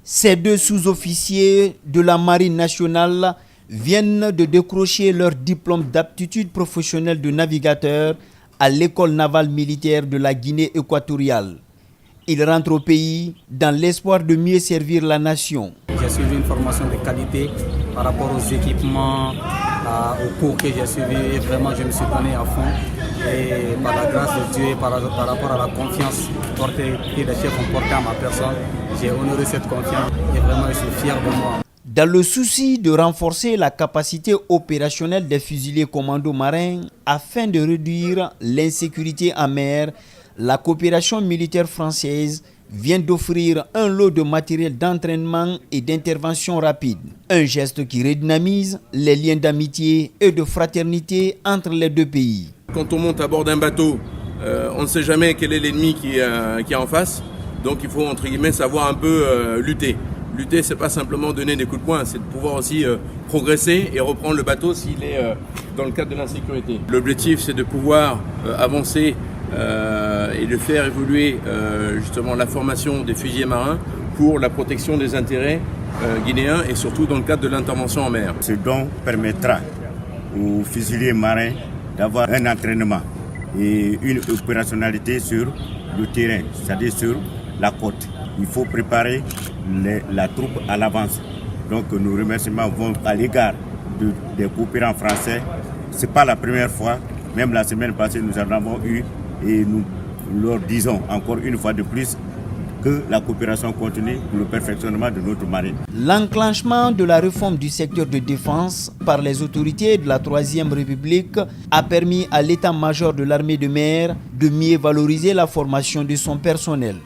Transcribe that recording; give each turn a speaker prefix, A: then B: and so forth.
A: Ces deux sous-officiers de la Marine nationale viennent de décrocher leur diplôme d'aptitude professionnelle de navigateur à l'école navale militaire de la Guinée équatoriale. Ils rentrent au pays dans l'espoir de mieux servir la nation.
B: J'ai suivi une formation de qualité par rapport aux équipements, aux cours que j'ai suivis et vraiment je me suis donné à fond. Et par la grâce de Dieu et par rapport à la confiance que les chefs ont portée à ma personne, j'ai honoré cette confiance et vraiment je suis fier de moi.
A: Dans le souci de renforcer la capacité opérationnelle des fusiliers commandos marins afin de réduire l'insécurité en mer, la coopération militaire française vient d'offrir un lot de matériel d'entraînement et d'intervention rapide. Un geste qui redynamise les liens d'amitié et de fraternité entre les deux pays.
C: Quand on monte à bord d'un bateau, on ne sait jamais quel est l'ennemi qui est en face. Donc il faut entre guillemets savoir un peu lutter. Lutter, c'est pas simplement donner des coups de poing, c'est de pouvoir aussi progresser et reprendre le bateau s'il est dans le cadre de l'insécurité. L'objectif, c'est de pouvoir avancer et de faire évoluer justement la formation des fusiliers marins pour la protection des intérêts guinéens et surtout dans le cadre de l'intervention en mer.
D: Ce don permettra aux fusiliers marins d'avoir un entraînement et une opérationnalité sur le terrain, c'est-à-dire sur la côte. Il faut préparer la troupe à l'avance. Donc nos remerciements vont à l'égard des coopérants français. Ce n'est pas la première fois, même la semaine passée nous en avons eu et nous leur disons encore une fois de plus que la coopération continue pour le perfectionnement de notre marine.
A: L'enclenchement de la réforme du secteur de défense par les autorités de la Troisième République a permis à l'état-major de l'armée de mer de mieux valoriser la formation de son personnel.